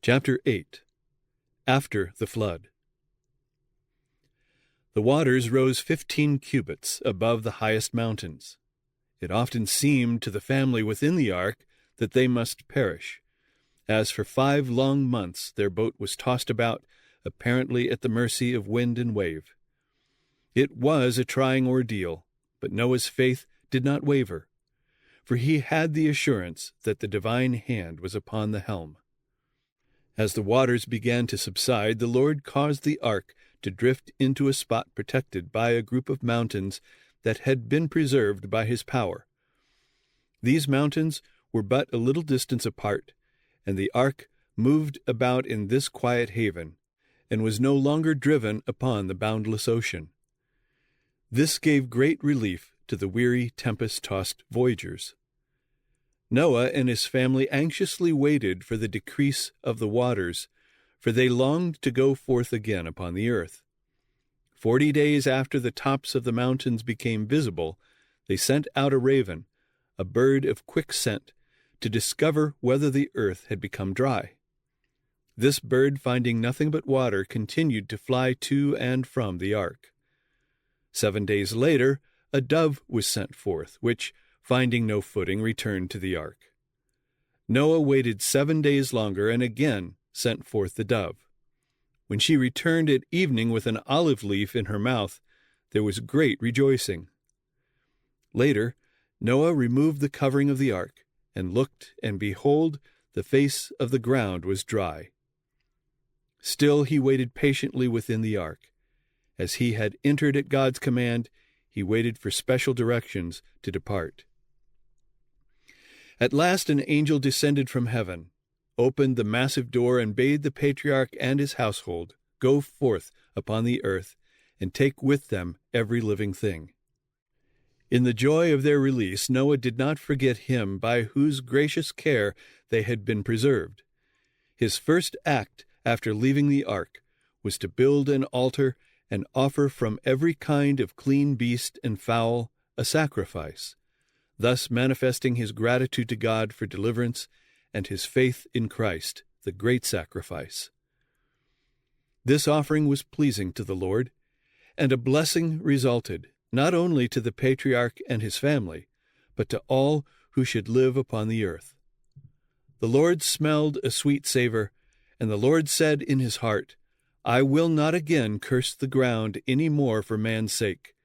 Chapter 8. After the Flood. The waters rose 15 cubits above the highest mountains. It often seemed to the family within the ark that they must perish, as for 5 long months their boat was tossed about, apparently at the mercy of wind and wave. It was a trying ordeal, but Noah's faith did not waver, for he had the assurance that the divine hand was upon the helm. As the waters began to subside, the Lord caused the ark to drift into a spot protected by a group of mountains that had been preserved by his power. These mountains were but a little distance apart, and the ark moved about in this quiet haven, and was no longer driven upon the boundless ocean. This gave great relief to the weary, tempest-tossed voyagers. Noah and his family anxiously waited for the decrease of the waters, for they longed to go forth again upon the earth. 40 days after the tops of the mountains became visible, they sent out a raven, a bird of quick scent, to discover whether the earth had become dry. This bird, finding nothing but water, continued to fly to and from the ark. 7 days later, a dove was sent forth, which, finding no footing, returned to the ark. Noah waited 7 days longer and again sent forth the dove. When she returned at evening with an olive leaf in her mouth, there was great rejoicing. Later, Noah removed the covering of the ark, and looked, and behold, the face of the ground was dry. Still he waited patiently within the ark. As he had entered at God's command, he waited for special directions to depart. At last an angel descended from heaven, opened the massive door, and bade the patriarch and his household go forth upon the earth and take with them every living thing. In the joy of their release, Noah did not forget him by whose gracious care they had been preserved. His first act after leaving the ark was to build an altar and offer from every kind of clean beast and fowl a sacrifice, thus manifesting his gratitude to God for deliverance and his faith in Christ, the great sacrifice. This offering was pleasing to the Lord, and a blessing resulted, not only to the patriarch and his family, but to all who should live upon the earth. The Lord smelled a sweet savor, and the Lord said in his heart, I will not again curse the ground any more for man's sake.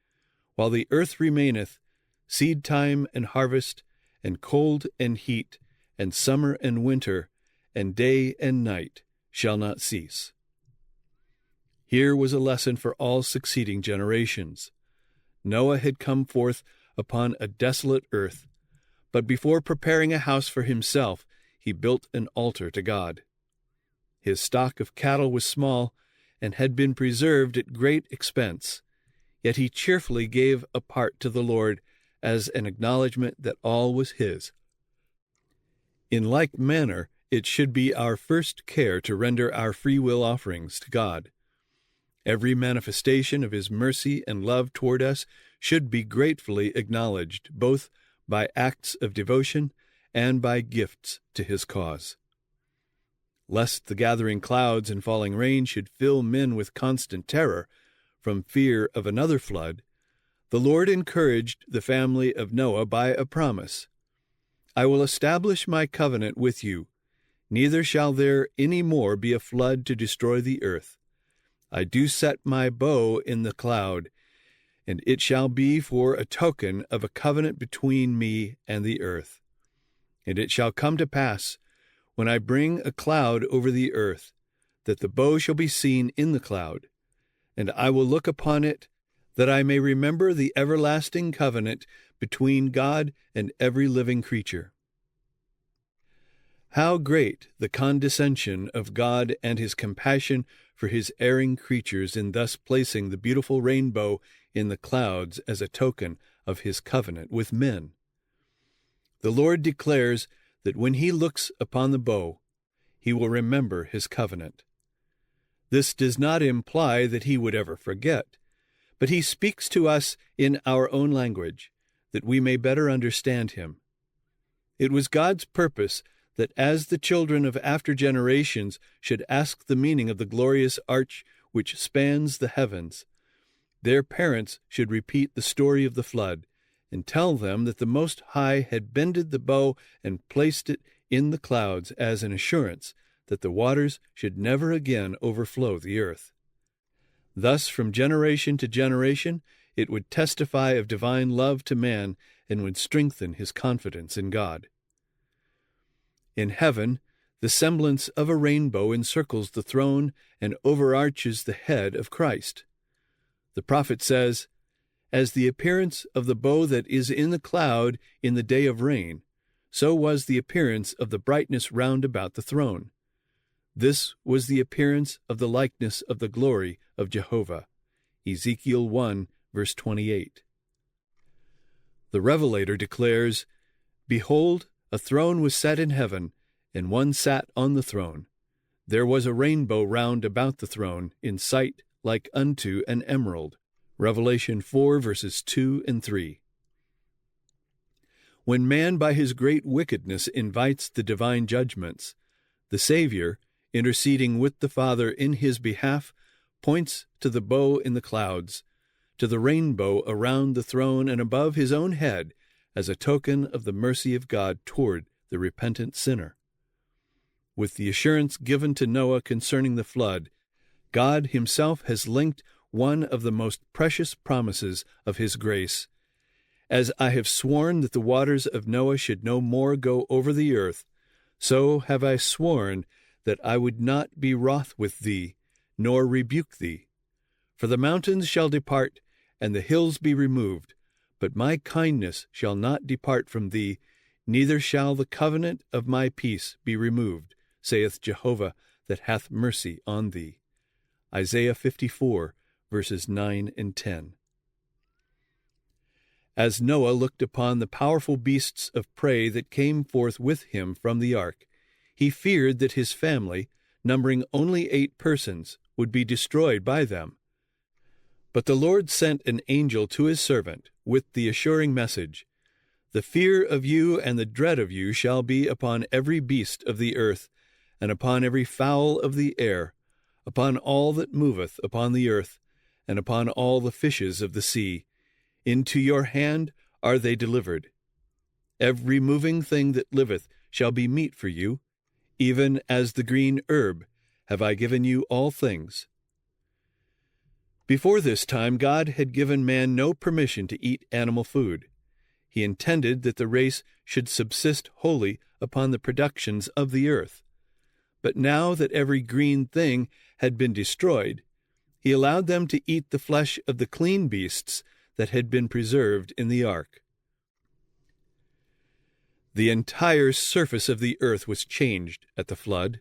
While the earth remaineth, seed time and harvest, and cold and heat, and summer and winter, and day and night shall not cease. Here was a lesson for all succeeding generations. Noah had come forth upon a desolate earth, but before preparing a house for himself, he built an altar to God. His stock of cattle was small, and had been preserved at great expense, yet he cheerfully gave a part to the Lord as an acknowledgment that all was his. In like manner, it should be our first care to render our free will offerings to God. Every manifestation of his mercy and love toward us should be gratefully acknowledged, both by acts of devotion and by gifts to his cause. Lest the gathering clouds and falling rain should fill men with constant terror from fear of another flood, the Lord encouraged the family of Noah by a promise. I will establish my covenant with you, neither shall there any more be a flood to destroy the earth. I do set my bow in the cloud, and it shall be for a token of a covenant between me and the earth. And it shall come to pass, when I bring a cloud over the earth, that the bow shall be seen in the cloud, and I will look upon it, that I may remember the everlasting covenant between God and every living creature. How great the condescension of God and his compassion for his erring creatures in thus placing the beautiful rainbow in the clouds as a token of his covenant with men. The Lord declares that when he looks upon the bow, he will remember his covenant. This does not imply that he would ever forget, but he speaks to us in our own language, that we may better understand him. It was God's purpose that as the children of after generations should ask the meaning of the glorious arch which spans the heavens, their parents should repeat the story of the flood, and tell them that the Most High had bended the bow and placed it in the clouds as an assurance that the waters should never again overflow the earth. Thus, from generation to generation, it would testify of divine love to man and would strengthen his confidence in God. In heaven, the semblance of a rainbow encircles the throne and overarches the head of Christ. The prophet says, "As the appearance of the bow that is in the cloud in the day of rain, so was the appearance of the brightness round about the throne. This was the appearance of the likeness of the glory of Jehovah." Ezekiel 1, verse 28. The Revelator declares, "Behold, a throne was set in heaven, and one sat on the throne. There was a rainbow round about the throne, in sight like unto an emerald." Revelation 4, verses 2 and 3. When man by his great wickedness invites the divine judgments, the Savior, interceding with the Father in his behalf, points to the bow in the clouds, to the rainbow around the throne and above his own head, as a token of the mercy of God toward the repentant sinner. With the assurance given to Noah concerning the flood, God himself has linked one of the most precious promises of his grace. "As I have sworn that the waters of Noah should no more go over the earth, so have I sworn that I would not be wroth with thee, nor rebuke thee. For the mountains shall depart, and the hills be removed, but my kindness shall not depart from thee, neither shall the covenant of my peace be removed, saith Jehovah that hath mercy on thee." Isaiah 54, verses 9 and 10. As Noah looked upon the powerful beasts of prey that came forth with him from the ark, he feared that his family, numbering only 8 persons, would be destroyed by them. But the Lord sent an angel to his servant with the assuring message, "The fear of you and the dread of you shall be upon every beast of the earth, and upon every fowl of the air, upon all that moveth upon the earth, and upon all the fishes of the sea. Into your hand are they delivered. Every moving thing that liveth shall be meat for you, even as the green herb have I given you all things." Before this time, God had given man no permission to eat animal food. He intended that the race should subsist wholly upon the productions of the earth. But now that every green thing had been destroyed, he allowed them to eat the flesh of the clean beasts that had been preserved in the ark. The entire surface of the earth was changed at the flood.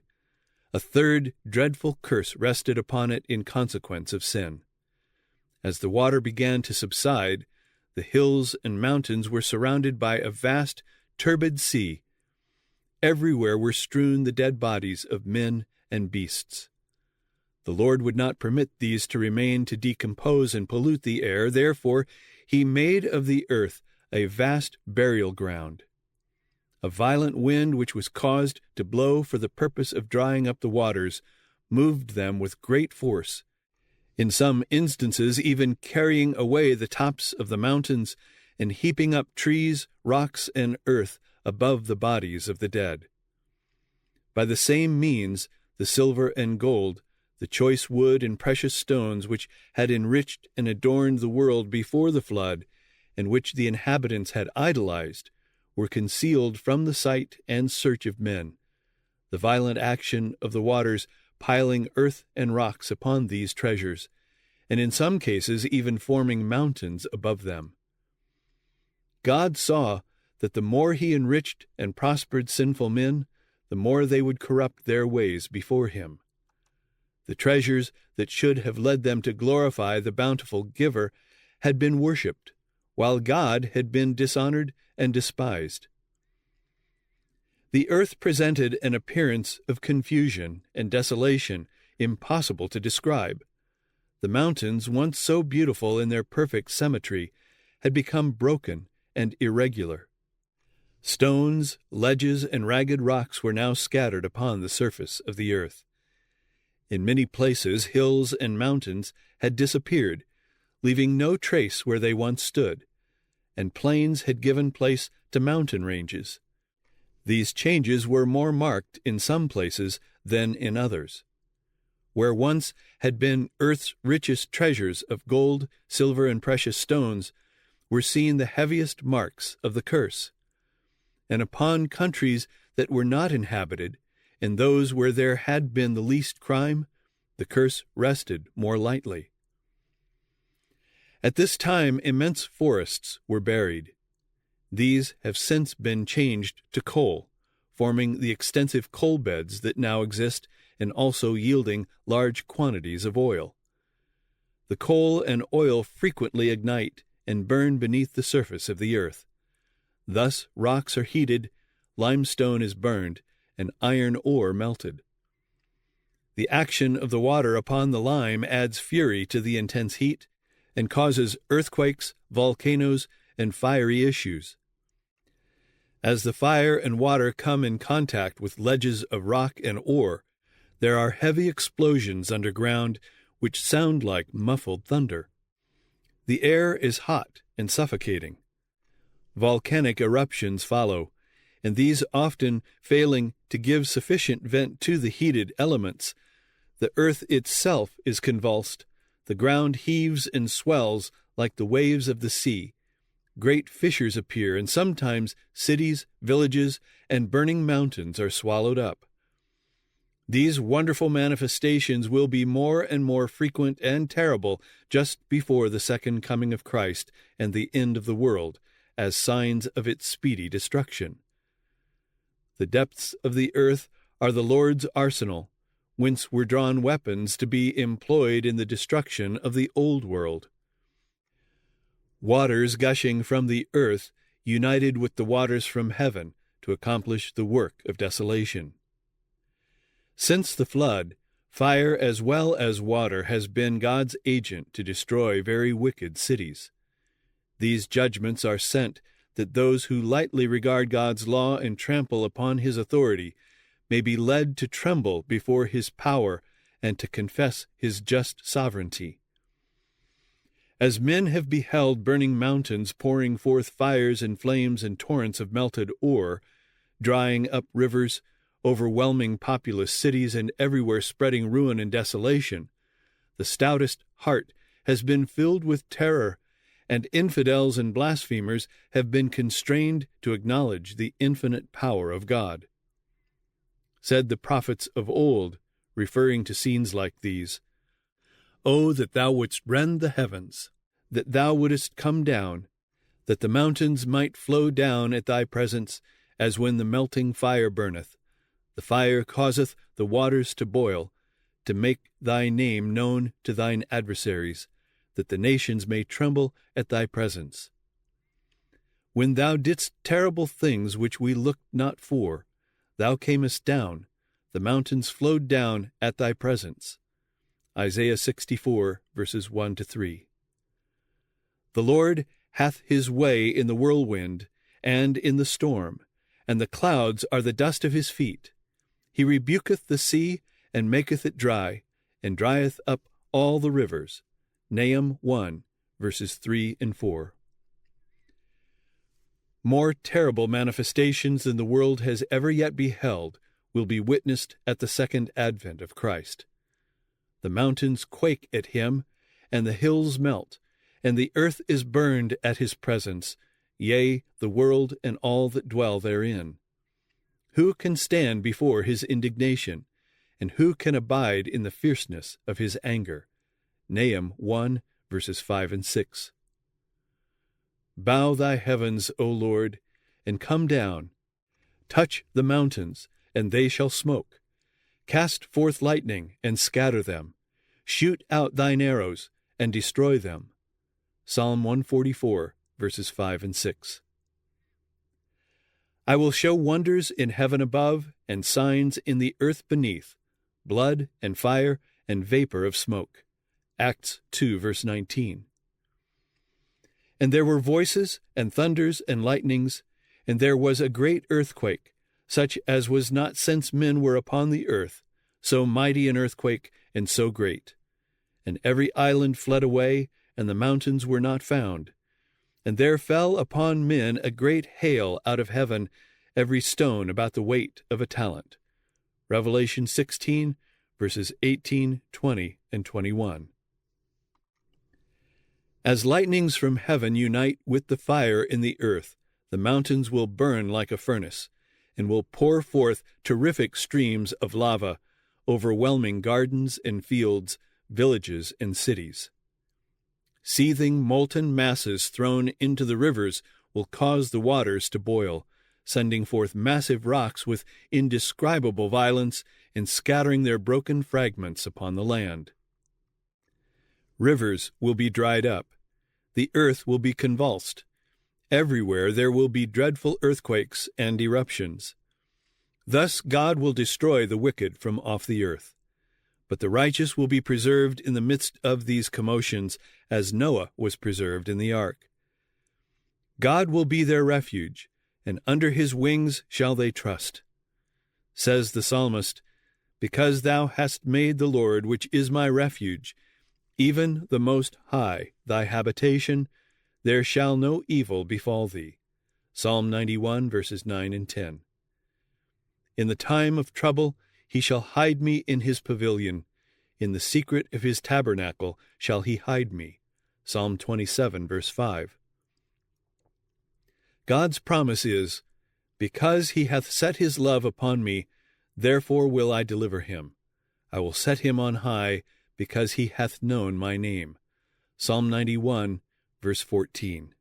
A third dreadful curse rested upon it in consequence of sin. As the water began to subside, the hills and mountains were surrounded by a vast, turbid sea. Everywhere were strewn the dead bodies of men and beasts. The Lord would not permit these to remain to decompose and pollute the air. Therefore, he made of the earth a vast burial ground. A violent wind, which was caused to blow for the purpose of drying up the waters, moved them with great force, in some instances even carrying away the tops of the mountains and heaping up trees, rocks, and earth above the bodies of the dead. By the same means, the silver and gold, the choice wood and precious stones which had enriched and adorned the world before the flood, and which the inhabitants had idolized, were concealed from the sight and search of men, the violent action of the waters piling earth and rocks upon these treasures, and in some cases even forming mountains above them. God saw that the more he enriched and prospered sinful men, the more they would corrupt their ways before him. The treasures that should have led them to glorify the bountiful giver had been worshipped, while God had been dishonored and despised. The earth presented an appearance of confusion and desolation impossible to describe. The mountains, once so beautiful in their perfect symmetry, had become broken and irregular. Stones, ledges, and ragged rocks were now scattered upon the surface of the earth. In many places hills and mountains had disappeared, leaving no trace where they once stood, and plains had given place to mountain ranges. These changes were more marked in some places than in others. Where once had been earth's richest treasures of gold, silver, and precious stones, were seen the heaviest marks of the curse. And upon countries that were not inhabited, and those where there had been the least crime, the curse rested more lightly. At this time immense forests were buried. These have since been changed to coal, forming the extensive coal beds that now exist and also yielding large quantities of oil. The coal and oil frequently ignite and burn beneath the surface of the earth. Thus rocks are heated, limestone is burned, and iron ore melted. The action of the water upon the lime adds fury to the intense heat and causes earthquakes, volcanoes, and fiery issues. As the fire and water come in contact with ledges of rock and ore, there are heavy explosions underground which sound like muffled thunder. The air is hot and suffocating. Volcanic eruptions follow, and these often failing to give sufficient vent to the heated elements, the earth itself is convulsed, the ground heaves and swells like the waves of the sea. Great fissures appear, and sometimes cities, villages, and burning mountains are swallowed up. These wonderful manifestations will be more and more frequent and terrible just before the second coming of Christ and the end of the world, as signs of its speedy destruction. The depths of the earth are the Lord's arsenal, whence were drawn weapons to be employed in the destruction of the old world. Waters gushing from the earth united with the waters from heaven to accomplish the work of desolation. Since the flood, fire as well as water has been God's agent to destroy very wicked cities. These judgments are sent that those who lightly regard God's law and trample upon his authority may be led to tremble before his power and to confess his just sovereignty. As men have beheld burning mountains pouring forth fires and flames and torrents of melted ore, drying up rivers, overwhelming populous cities, and everywhere spreading ruin and desolation, the stoutest heart has been filled with terror, and infidels and blasphemers have been constrained to acknowledge the infinite power of God. Said the prophets of old, referring to scenes like these, "O that thou wouldst rend the heavens, that thou wouldest come down, that the mountains might flow down at thy presence, as when the melting fire burneth. The fire causeth the waters to boil, to make thy name known to thine adversaries, that the nations may tremble at thy presence. When thou didst terrible things which we looked not for, thou camest down, the mountains flowed down at thy presence." Isaiah 64, verses 1-3. The Lord hath his way in the whirlwind and in the storm, and the clouds are the dust of his feet. He rebuketh the sea, and maketh it dry, and drieth up all the rivers. Nahum 1, verses 3 and 4. More terrible manifestations than the world has ever yet beheld will be witnessed at the second advent of Christ. The mountains quake at him, and the hills melt, and the earth is burned at his presence, yea, the world and all that dwell therein. Who can stand before his indignation, and who can abide in the fierceness of his anger? Nahum 1, verses 5 and 6. Bow thy heavens, O Lord, and come down. Touch the mountains, and they shall smoke. Cast forth lightning, and scatter them. Shoot out thine arrows, and destroy them. Psalm 144, verses 5 and 6. I will show wonders in heaven above, and signs in the earth beneath, blood and fire and vapor of smoke. Acts 2, verse 19. And there were voices and thunders and lightnings, And there was a great earthquake, such as was not since men were upon the earth, so mighty an earthquake, and so great. And every island fled away, and the mountains were not found. And there fell upon men a great hail out of heaven, every stone about the weight of a talent. Revelation 16, verses 18, 20, and 21. As lightnings from heaven unite with the fire in the earth, the mountains will burn like a furnace, and will pour forth terrific streams of lava, overwhelming gardens and fields, villages and cities. Seething molten masses thrown into the rivers will cause the waters to boil, sending forth massive rocks with indescribable violence and scattering their broken fragments upon the land. Rivers will be dried up. The earth will be convulsed. Everywhere there will be dreadful earthquakes and eruptions. Thus God will destroy the wicked from off the earth. But the righteous will be preserved in the midst of these commotions, as Noah was preserved in the ark. God will be their refuge, and under his wings shall they trust. Says the psalmist, "Because thou hast made the Lord, which is my refuge, even the Most High, thy habitation, there shall no evil befall thee." Psalm 91, verses 9 and 10. In the time of trouble he shall hide me in his pavilion. In the secret of his tabernacle shall he hide me. Psalm 27, verse 5. God's promise is, "Because he hath set his love upon me, therefore will I deliver him. I will set him on high, because he hath known my name." Psalm 91, verse 14.